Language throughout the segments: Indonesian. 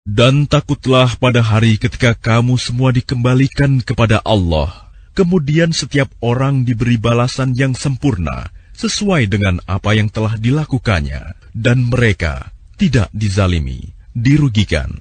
Dan takutlah pada hari ketika kamu semua dikembalikan kepada Allah. Kemudian setiap orang diberi balasan yang sempurna sesuai dengan apa yang telah dilakukannya. Dan mereka tidak dizalimi, dirugikan.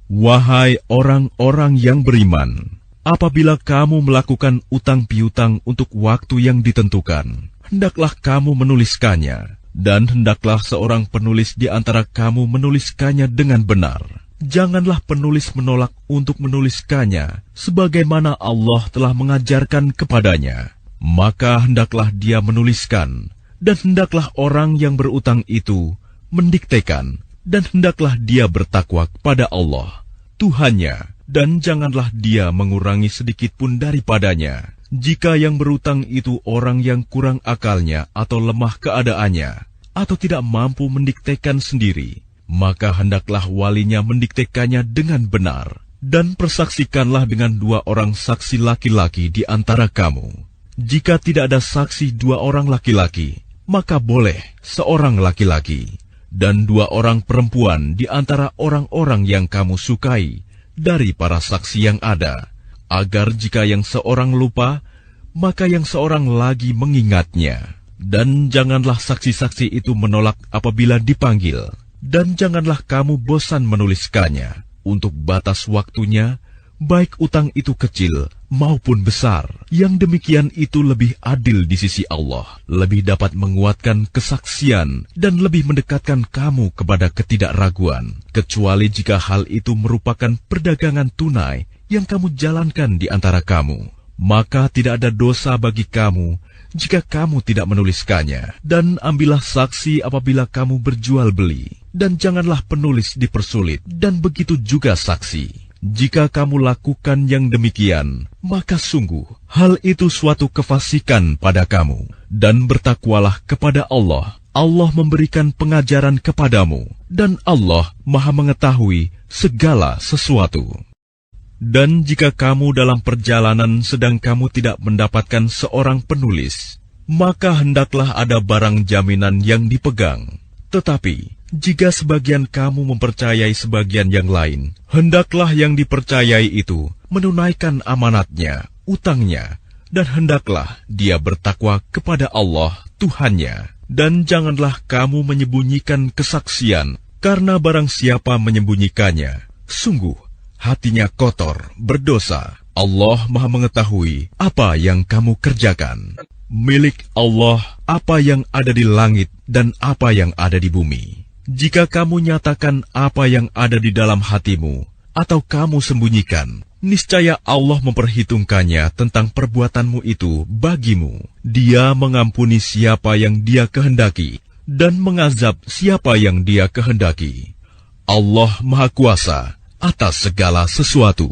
Wahai orang-orang yang beriman, apabila kamu melakukan utang piutang untuk waktu yang ditentukan, hendaklah kamu menuliskannya, dan hendaklah seorang penulis di antara kamu menuliskannya dengan benar. Janganlah penulis menolak untuk menuliskannya, sebagaimana Allah telah mengajarkan kepadanya. Maka hendaklah dia menuliskan, dan hendaklah orang yang berutang itu mendiktekan, dan hendaklah dia bertakwa kepada Allah, Tuhannya, dan janganlah dia mengurangi sedikit pun daripadanya. Jika yang berutang itu orang yang kurang akalnya atau lemah keadaannya, atau tidak mampu mendiktekan sendiri, maka hendaklah walinya mendiktekannya dengan benar, dan persaksikanlah dengan 2 orang saksi laki-laki di antara kamu. Jika tidak ada saksi 2 orang laki-laki, maka boleh seorang laki-laki, dan 2 orang perempuan di antara orang-orang yang kamu sukai dari para saksi yang ada, agar jika yang seorang lupa, maka yang seorang lagi mengingatnya. Dan janganlah saksi-saksi itu menolak apabila dipanggil, dan janganlah kamu bosan menuliskannya untuk batas waktunya, baik utang itu kecil maupun besar. Yang demikian itu lebih adil di sisi Allah, lebih dapat menguatkan kesaksian, dan lebih mendekatkan kamu kepada ketidakraguan, kecuali jika hal itu merupakan perdagangan tunai yang kamu jalankan di antara kamu. Maka tidak ada dosa bagi kamu jika kamu tidak menuliskannya. Dan ambillah saksi apabila kamu berjual beli, dan janganlah penulis dipersulit, dan begitu juga saksi. Jika kamu lakukan yang demikian, maka sungguh hal itu suatu kefasikan pada kamu. Dan bertakwalah kepada Allah. Allah memberikan pengajaran kepadamu, dan Allah Maha mengetahui segala sesuatu. Dan jika kamu dalam perjalanan sedang kamu tidak mendapatkan seorang penulis, maka hendaklah ada barang jaminan yang dipegang. Tetapi jika sebagian kamu mempercayai sebagian yang lain, hendaklah yang dipercayai itu menunaikan amanatnya, utangnya, dan hendaklah dia bertakwa kepada Allah, Tuhannya. Dan janganlah kamu menyembunyikan kesaksian, karena barang siapa menyembunyikannya, sungguh hatinya kotor, berdosa. Allah Maha mengetahui apa yang kamu kerjakan. Milik Allah apa yang ada di langit dan apa yang ada di bumi. Jika kamu nyatakan apa yang ada di dalam hatimu, atau kamu sembunyikan, niscaya Allah memperhitungkannya tentang perbuatanmu itu bagimu. Dia mengampuni siapa yang Dia kehendaki, dan mengazab siapa yang Dia kehendaki. Allah Maha Kuasa atas segala sesuatu.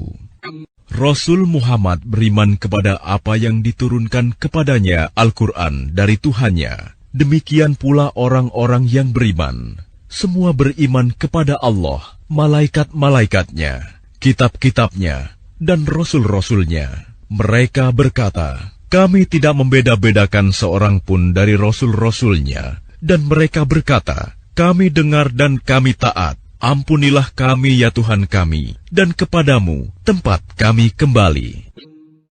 Rasul Muhammad beriman kepada apa yang diturunkan kepadanya Al-Quran dari Tuhannya. Demikian pula orang-orang yang beriman. Semua beriman kepada Allah, malaikat-malaikatnya, kitab-kitabnya, dan rasul-rasulnya. Mereka berkata, kami tidak membeda-bedakan seorang pun dari rasul-rasulnya. Dan mereka berkata, kami dengar dan kami taat. Ampunilah kami ya Tuhan kami, dan kepadamu tempat kami kembali.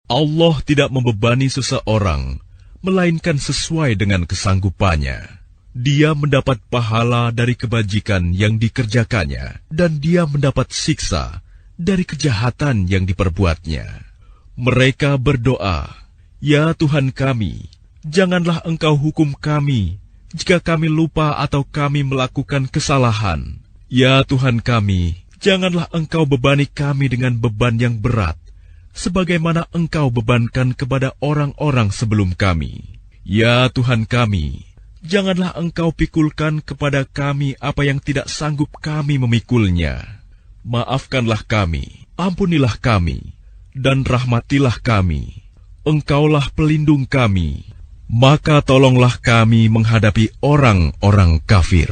Allah tidak membebani seseorang, melainkan sesuai dengan kesanggupannya. Dia mendapat pahala dari kebajikan yang dikerjakannya, dan dia mendapat siksa dari kejahatan yang diperbuatnya. Mereka berdoa, ya Tuhan kami, janganlah Engkau hukum kami jika kami lupa atau kami melakukan kesalahan. Ya Tuhan kami, janganlah Engkau bebani kami dengan beban yang berat, sebagaimana Engkau bebankan kepada orang-orang sebelum kami. Ya Tuhan kami, janganlah Engkau pikulkan kepada kami apa yang tidak sanggup kami memikulnya. Maafkanlah kami, ampunilah kami, dan rahmatilah kami. Engkaulah pelindung kami, maka tolonglah kami menghadapi orang-orang kafir.